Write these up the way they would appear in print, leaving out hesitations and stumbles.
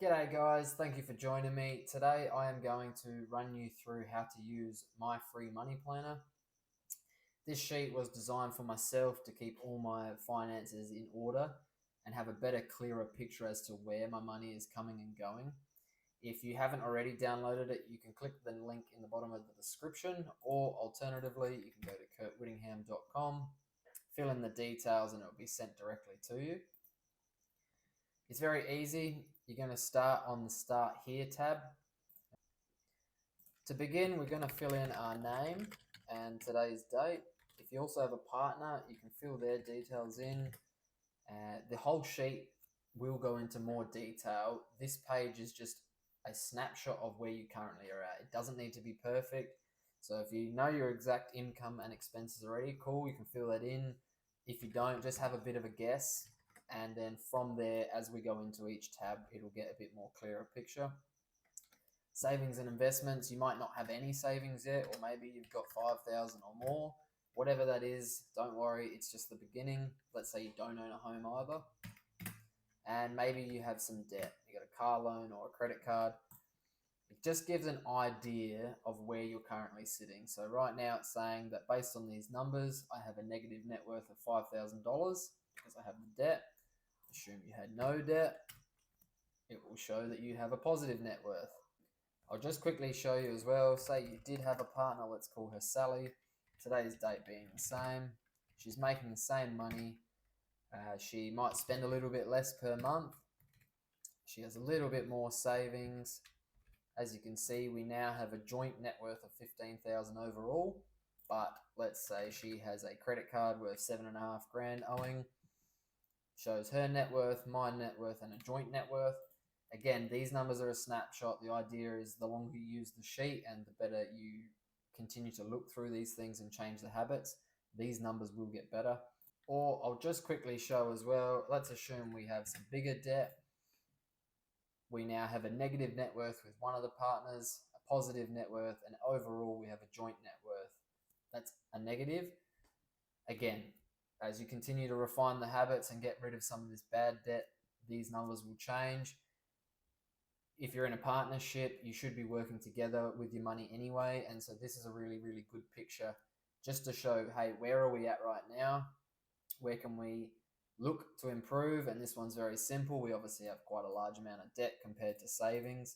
G'day guys, thank you for joining me. Today I am going to run you through how to use my free money planner. This sheet was designed for myself to keep all my finances in order and have a better, clearer picture as to where my money is coming and going. If you haven't already downloaded it, you can click the link in the bottom of the description, or alternatively, you can go to kurtwhittingham.com, fill in the details, and it will be sent directly to you. It's very easy. You're going to start on the Start Here tab. To begin, we're going to fill in our name and today's date. If you also have a partner, you can fill their details in. The whole sheet will go into more detail. This page is just a snapshot of where you currently are at. It doesn't need to be perfect. So if you know your exact income and expenses already, cool, you can fill that in. If you don't, just have a bit of a guess. And then from there, as we go into each tab, it'll get a bit more clearer picture. Savings and investments, you might not have any savings yet, or maybe you've got 5,000 or more. Whatever that is, don't worry, it's just the beginning. Let's say you don't own a home either. And maybe you have some debt. You got a car loan or a credit card. It just gives an idea of where you're currently sitting. So right now it's saying that based on these numbers, I have a negative net worth of $5,000 because I have the debt. Assume you had no debt. It will show that you have a positive net worth. I'll just quickly show you as well. Say you did have a partner, let's call her Sally. Today's date being the same. She's making the same money. She might spend a little bit less per month. She has a little bit more savings. As you can see, we now have a joint net worth of 15,000 overall. But let's say she has a credit card worth 7.5 grand owing. Shows her net worth, my net worth, and a joint net worth. Again, these numbers are a snapshot. The idea is the longer you use the sheet and the better you continue to look through these things and change the habits, these numbers will get better. Or I'll just quickly show as well, let's assume we have some bigger debt. We now have a negative net worth with one of the partners, a positive net worth, and overall we have a joint net worth. That's a negative. Again, as you continue to refine the habits and get rid of some of this bad debt, these numbers will change. If you're in a partnership, you should be working together with your money anyway. And so this is a really, really good picture just to show, hey, where are we at right now? Where can we look to improve? And this one's very simple. We obviously have quite a large amount of debt compared to savings,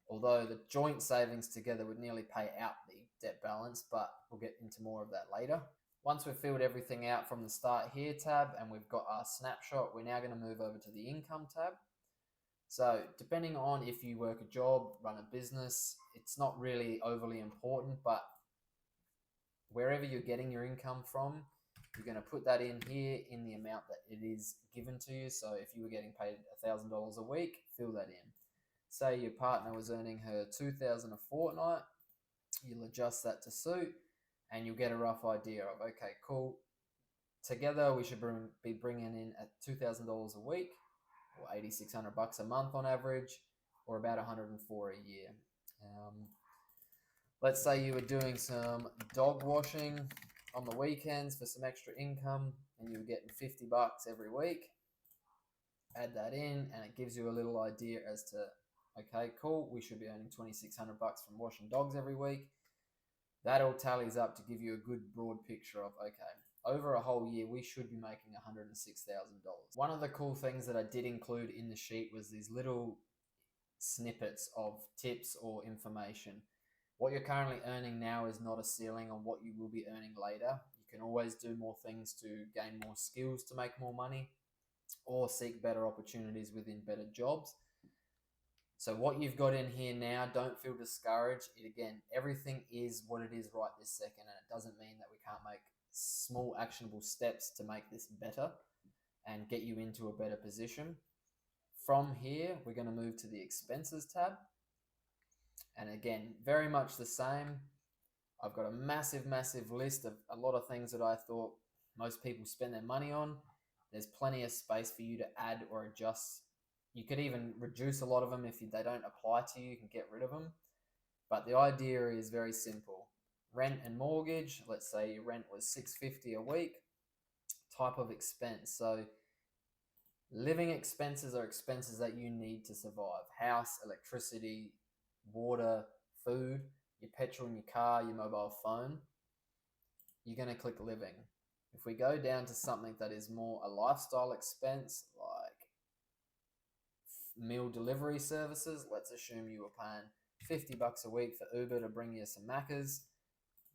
although the joint savings together would nearly pay out the debt balance, but we'll get into more of that later. Once we've filled everything out from the Start Here tab and we've got our snapshot, we're now going to move over to the Income tab. So depending on if you work a job, run a business, it's not really overly important, but wherever you're getting your income from, you're going to put that in here in the amount that it is given to you. So if you were getting paid $1,000 a week, fill that in. Say your partner was earning her $2,000 a fortnight, you'll adjust that to suit and you'll get a rough idea of, okay, cool. Together we should be bringing in at $2,000 a week, or $8,600 a month on average, or about 104 a year. Let's say you were doing some dog washing on the weekends for some extra income and you were getting $50 every week. Add that in and it gives you a little idea as to, okay, cool, we should be earning $2,600 from washing dogs every week. That all tallies up to give you a good broad picture of, okay, over a whole year, we should be making $106,000. One of the cool things that I did include in the sheet was these little snippets of tips or information. What you're currently earning now is not a ceiling on what you will be earning later. You can always do more things to gain more skills to make more money or seek better opportunities within better jobs. So what you've got in here now, don't feel discouraged. Again, everything is what it is right this second, and it doesn't mean that we can't make small actionable steps to make this better and get you into a better position. From here, we're going to move to the Expenses tab. And again, very much the same. I've got a massive, massive list of a lot of things that I thought most people spend their money on. There's plenty of space for you to add or adjust. You could even reduce a lot of them if they don't apply to you. You can get rid of them. But the idea is very simple. Rent and mortgage, let's say your rent was $650 a week, type of expense. So Living expenses are expenses that you need to survive: house, electricity, water, food, your petrol in your car, your mobile phone. You're going to click living. If we go down to something that is more a lifestyle expense, like meal delivery services, let's assume you were paying $50 a week for Uber to bring you some Maccas.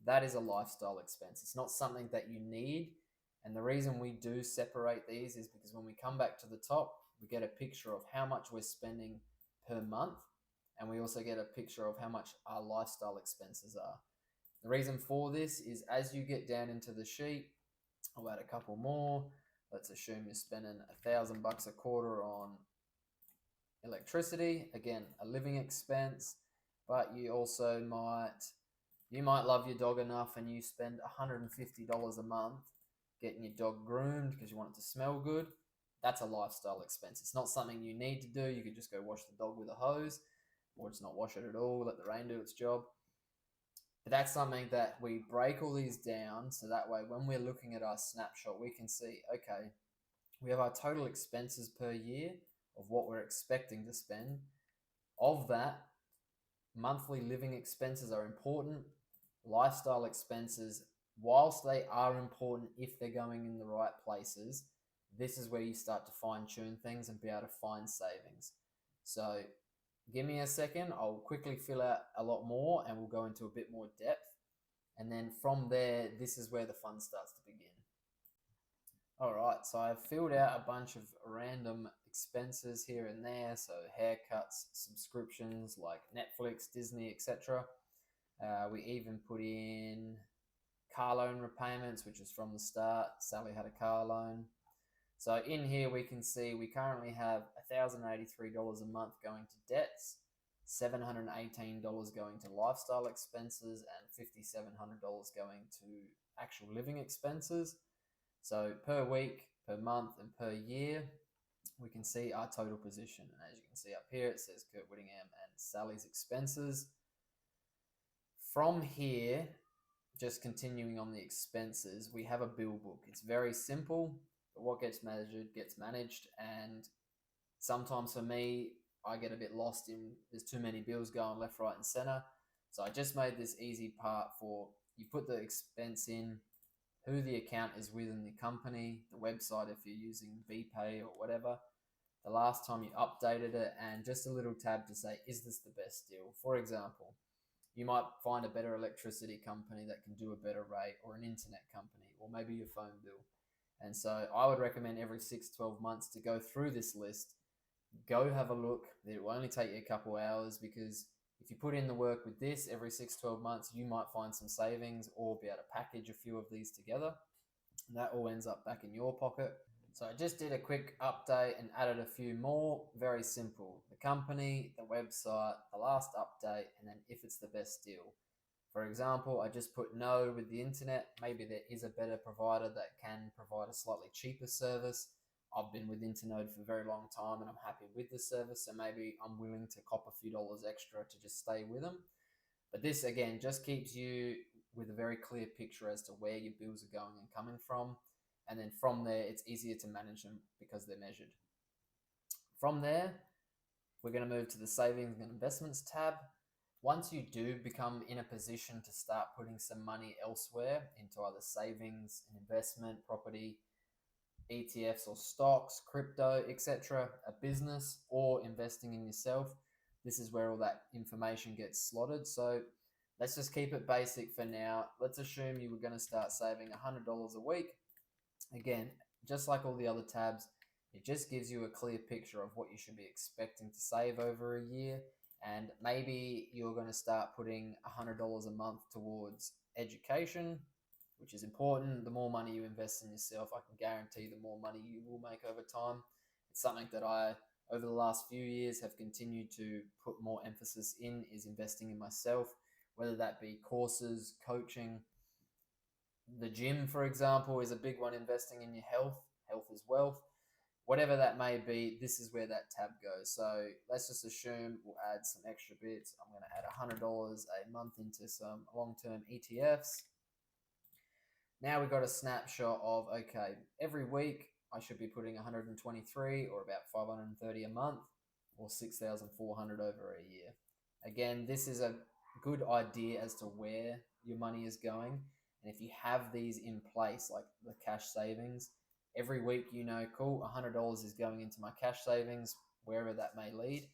That is a lifestyle expense. It's not something that you need. And the reason we do separate these is because when we come back to the top, we get a picture of how much we're spending per month. And we also get a picture of how much our lifestyle expenses are. The reason for this is as you get down into the sheet, I'll add a couple more. Let's assume you're spending $1,000 a quarter on electricity, again, a living expense, but you might love your dog enough and you spend $150 a month getting your dog groomed because you want it to smell good. That's a lifestyle expense. It's not something you need to do. You could just go wash the dog with a hose or just not wash it at all, let the rain do its job. But that's something that we break all these down so that way when we're looking at our snapshot, we can see, okay, we have our total expenses per year of what we're expecting to spend. Of that, monthly living expenses are important. Lifestyle expenses, whilst they are important if they're going in the right places, this is where you start to fine tune things and be able to find savings. So give me a second, I'll quickly fill out a lot more and we'll go into a bit more depth. And then from there, this is where the fun starts to begin. All right, so I've filled out a bunch of random expenses here and there. So haircuts, subscriptions like Netflix, Disney, etc. We even put in car loan repayments, which is from the start. Sally had a car loan. So in here we can see we currently have $1,083 a month going to debts, $718 going to lifestyle expenses, and $5,700 going to actual living expenses. So per week, per month, and per year, we can see our total position. And as you can see up here, it says Kurt Whittingham and Sally's expenses. From here, just continuing on the expenses, we have a bill book. It's very simple, but what gets measured gets managed. And sometimes for me, I get a bit lost in there's too many bills going left, right, and center. So I just made this easy part for you put the expense in, who the account is within the company, the website if you're using VPay or whatever, the last time you updated it, and just a little tab to say, is this the best deal? For example, you might find a better electricity company that can do a better rate, or an internet company, or maybe your phone bill. And so I would recommend every 6-12 months to go through this list, go have a look. It will only take you a couple hours because if you put in the work with this every 6-12 months, you might find some savings or be able to package a few of these together. And that all ends up back in your pocket. So I just did a quick update and added a few more. Very simple. The company, the website, the last update, and then if it's the best deal. For example, I just put no with the internet. Maybe there is a better provider that can provide a slightly cheaper service. I've been with Internode for a very long time and I'm happy with the service, so maybe I'm willing to cop a few dollars extra to just stay with them. But this again just keeps you with a very clear picture as to where your bills are going and coming from. And then from there, it's easier to manage them because they're measured. From there, we're going to move to the savings and investments tab. Once you do become in a position to start putting some money elsewhere into either savings, investment, property, ETFs or stocks, crypto, etc., a business, or investing in yourself, this is where all that information gets slotted. So let's just keep it basic for now. Let's assume you were going to start saving $100 a week. Again, just like all the other tabs, it just gives you a clear picture of what you should be expecting to save over a year. And maybe you're going to start putting $100 a month towards education, which is important. The more money you invest in yourself, I can guarantee the more money you will make over time. It's something that I, over the last few years, have continued to put more emphasis in, is investing in myself, whether that be courses, coaching. The gym, for example, is a big one, investing in your health. Health is wealth. Whatever that may be, this is where that tab goes. So let's just assume we'll add some extra bits. I'm going to add $100 a month into some long-term ETFs. Now we've got a snapshot of, okay, every week I should be putting 123 or about 530 a month or 6,400 over a year. Again, this is a good idea as to where your money is going. And if you have these in place, like the cash savings, every week you know, cool, $100 is going into my cash savings, wherever that may lead,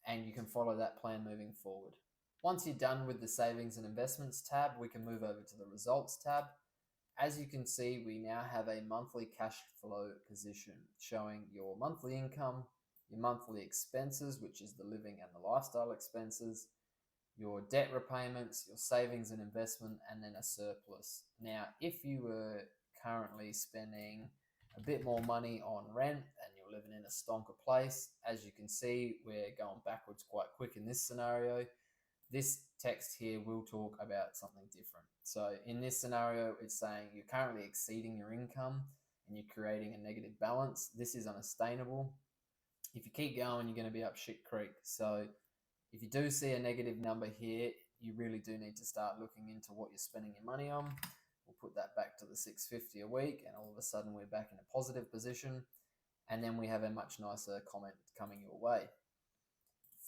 and you can follow that plan moving forward. Once you're done with the savings and investments tab, we can move over to the results tab. As you can see, we now have a monthly cash flow position showing your monthly income, your monthly expenses, which is the living and the lifestyle expenses, your debt repayments, your savings and investment, and then a surplus. Now, if you were currently spending a bit more money on rent and you're living in a stonker place, as you can see, we're going backwards quite quick in this scenario. This text here will talk about something different. So in this scenario, it's saying you're currently exceeding your income and you're creating a negative balance. This is unsustainable. If you keep going, you're going to be up shit creek. So if you do see a negative number here, you really do need to start looking into what you're spending your money on. We'll put that back to the $650 a week, and all of a sudden we're back in a positive position. And then we have a much nicer comment coming your way.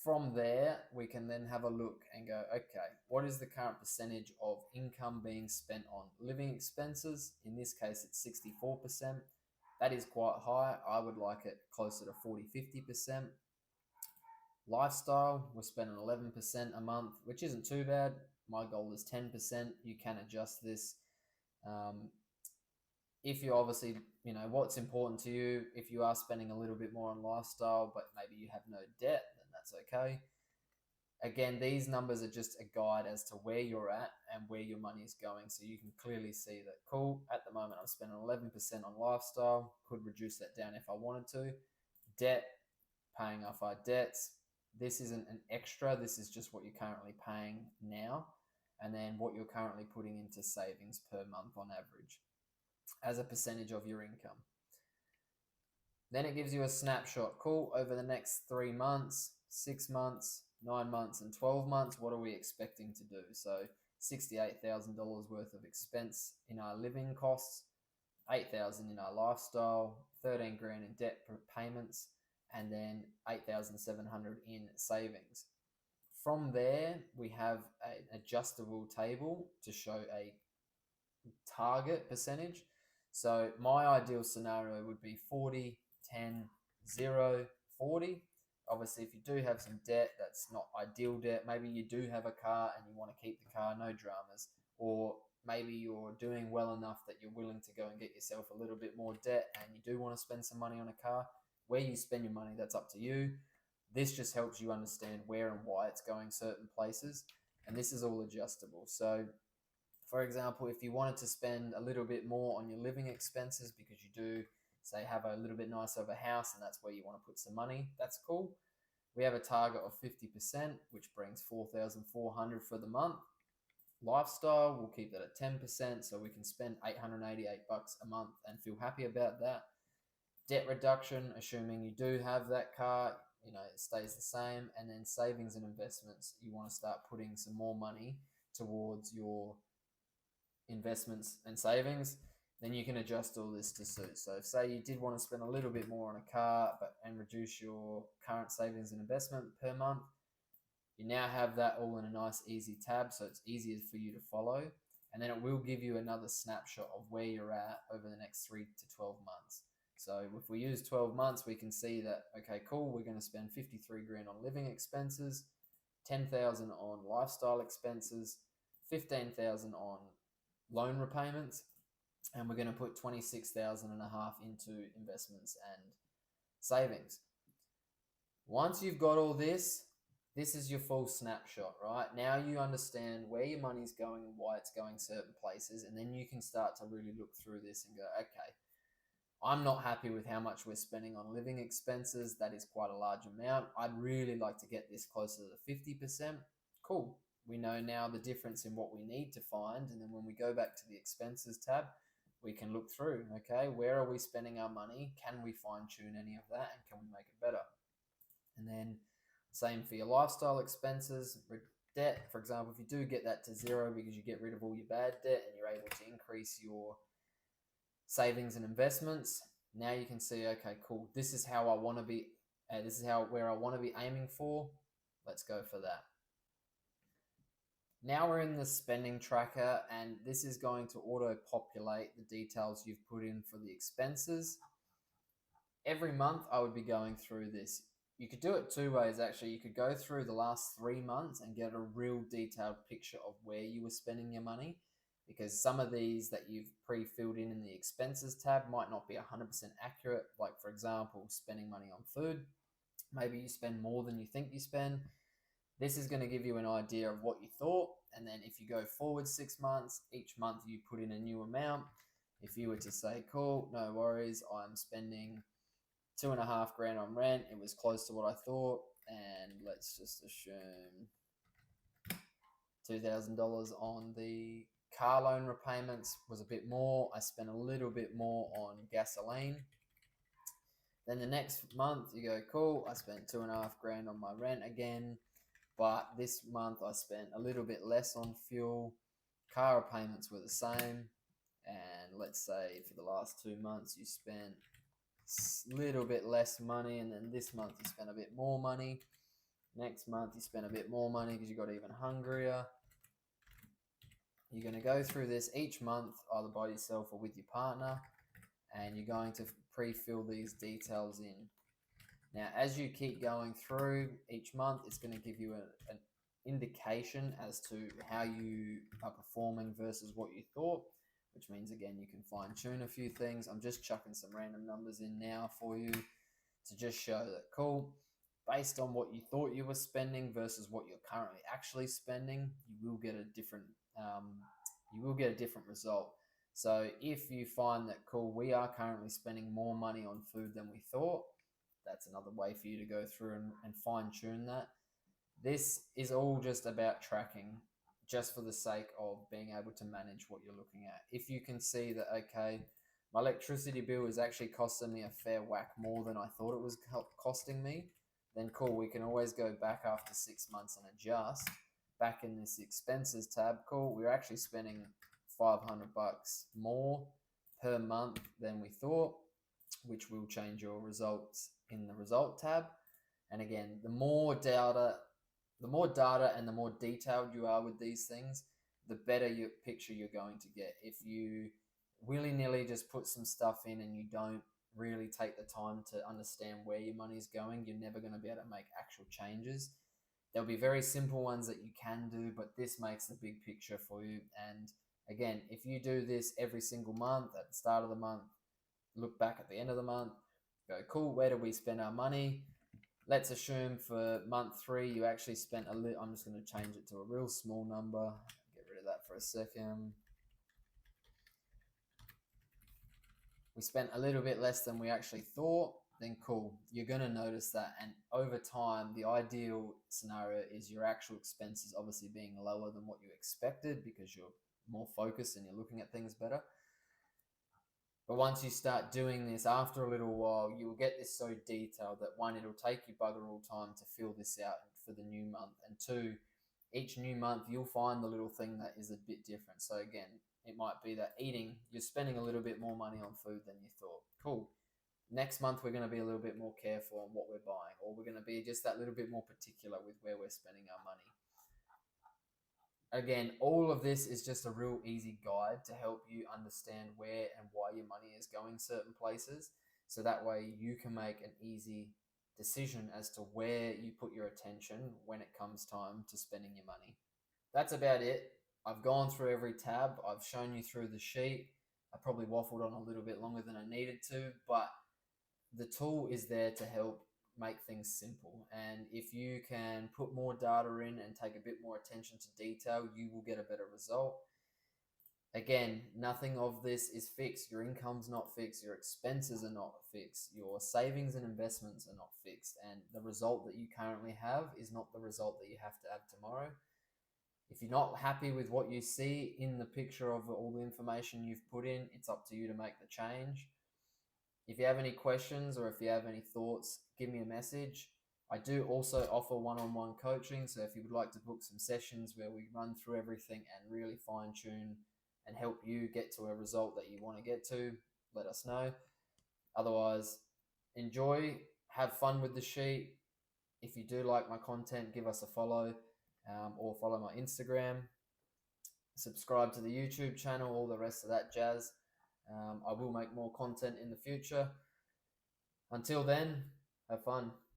From there, we can then have a look and go, okay, what is the current percentage of income being spent on living expenses? In this case, it's 64%. That is quite high. I would like it closer to 40-50%. Lifestyle, we're spending 11% a month, which isn't too bad. My goal is 10%. You can adjust this. If you obviously, what's important to you, if you are spending a little bit more on lifestyle, but maybe you have no debt, then that's okay. Again, these numbers are just a guide as to where you're at and where your money is going. So you can clearly see that, cool, at the moment I'm spending 11% on lifestyle, could reduce that down if I wanted to. Debt, paying off our debts. This isn't an extra, this is just what you're currently paying now, and then what you're currently putting into savings per month on average as a percentage of your income. Then it gives you a snapshot. Cool, over the next 3 months, 6 months, 9 months, and 12 months, what are we expecting to do? So $68,000 worth of expense in our living costs, $8,000 in our lifestyle, 13 grand in debt payments, and then 8,700 in savings. From there, we have an adjustable table to show a target percentage. So my ideal scenario would be 40, 10, 0, 40. Obviously, if you do have some debt, that's not ideal debt. Maybe you do have a car and you want to keep the car, no dramas. Or maybe you're doing well enough that you're willing to go and get yourself a little bit more debt and you do want to spend some money on a car. Where you spend your money, that's up to you. This just helps you understand where and why it's going certain places. And this is all adjustable. So for example, if you wanted to spend a little bit more on your living expenses because you do, say, have a little bit nicer of a house and that's where you want to put some money, that's cool. We have a target of 50%, which brings 4,400 for the month. Lifestyle, we'll keep that at 10%, so we can spend $888 a month and feel happy about that. Debt reduction, assuming you do have that car, it stays the same. And then savings and investments, you want to start putting some more money towards your investments and savings, then you can adjust all this to suit. So if, say, you did want to spend a little bit more on a car and reduce your current savings and investment per month, you now have that all in a nice easy tab, so it's easier for you to follow. And then it will give you another snapshot of where you're at over the next 3 to 12 months. So if we use 12 months, we can see that, okay, cool, we're going to spend 53 grand on living expenses, 10,000 on lifestyle expenses, 15,000 on loan repayments, and we're going to put 26,500 into investments and savings. Once you've got all this, this is your full snapshot, right? Now you understand where your money's going and why it's going certain places, and then you can start to really look through this and go, okay, I'm not happy with how much we're spending on living expenses. That is quite a large amount. I'd really like to get this closer to 50%. Cool. We know now the difference in what we need to find. And then when we go back to the expenses tab, we can look through, okay, where are we spending our money? Can we fine tune any of that? And can we make it better? And then same for your lifestyle expenses. Debt, for example, if you do get that to zero because you get rid of all your bad debt and you're able to increase your savings and investments, Now you can see, okay, cool. This is how I want to be. This is how where I want to be aiming for. Let's go for that. Now we're in the spending tracker, and this is going to auto populate the details you've put in for the expenses. Every month I would be going through this. You could do it two ways actually. You could go through the last 3 months and get a real detailed picture of where you were spending your money, because some of these that you've pre-filled in the expenses tab might not be 100% accurate. Like for example, spending money on food. Maybe you spend more than you think you spend. This is going to give you an idea of what you thought, and then if you go forward 6 months, each month you put in a new amount. If you were to say, cool, no worries, I'm spending 2.5 grand on rent. It was close to what I thought, and let's just assume $2,000 on the car loan repayments was a bit more. I spent a little bit more on gasoline. Then the next month you go, cool, I spent 2.5 grand on my rent again, but this month I spent a little bit less on fuel. Car payments were the same, and let's say for the last 2 months you spent a little bit less money, and then this month you spent a bit more money. Next month you spent a bit more money because you got even hungrier. You're going to go through this each month either by yourself or with your partner, and you're going to pre-fill these details in. Now as you keep going through each month, it's going to give you an indication as to how you are performing versus what you thought, which means again you can fine tune a few things. I'm just chucking some random numbers in now for you to just show that, cool, based on what you thought you were spending versus what you're currently actually spending, you will get a different result. So if you find that, cool, we are currently spending more money on food than we thought, that's another way for you to go through and fine tune that. This is all just about tracking, just for the sake of being able to manage what you're looking at. If you can see that, okay, my electricity bill is actually costing me a fair whack more than I thought it was costing me, then cool, we can always go back after 6 months and adjust. Back in this expenses tab, cool, we're actually spending $500 more per month than we thought, which will change your results in the result tab. And again, the more data and the more detailed you are with these things, the better your picture you're going to get. If you willy-nilly just put some stuff in and you don't really take the time to understand where your money's going, you're never going to be able to make actual changes. There'll be very simple ones that you can do, but this makes the big picture for you. And again, if you do this every single month, at the start of the month, look back at the end of the month, go, cool, where do we spend our money? Let's assume for month 3, you actually spent I'm just going to change it to a real small number. Get rid of that for a second. We spent a little bit less than we actually thought, then cool, you're going to notice that. And over time, the ideal scenario is your actual expenses obviously being lower than what you expected because you're more focused and you're looking at things better. But once you start doing this, after a little while, you will get this so detailed that one, it'll take you bugger all time to fill this out for the new month. And two, each new month, you'll find the little thing that is a bit different. So again, it might be that eating, you're spending a little bit more money on food than you thought. Cool. Next month, we're going to be a little bit more careful on what we're buying, or we're going to be just that little bit more particular with where we're spending our money. Again, all of this is just a real easy guide to help you understand where and why your money is going certain places. So that way you can make an easy decision as to where you put your attention when it comes time to spending your money. That's about it. I've gone through every tab. I've shown you through the sheet. I probably waffled on a little bit longer than I needed to, but the tool is there to help make things simple. And if you can put more data in and take a bit more attention to detail, you will get a better result. Again, nothing of this is fixed. Your income's not fixed. Your expenses are not fixed. Your savings and investments are not fixed. And the result that you currently have is not the result that you have to have tomorrow. If you're not happy with what you see in the picture of all the information you've put in, it's up to you to make the change. If you have any questions or if you have any thoughts, give me a message. I do also offer one-on-one coaching. So if you would like to book some sessions where we run through everything and really fine tune and help you get to a result that you want to get to, let us know. Otherwise, enjoy, have fun with the sheet. If you do like my content, give us a follow, or follow my Instagram. Subscribe to the YouTube channel, all the rest of that jazz. I will make more content in the future. Until then, have fun.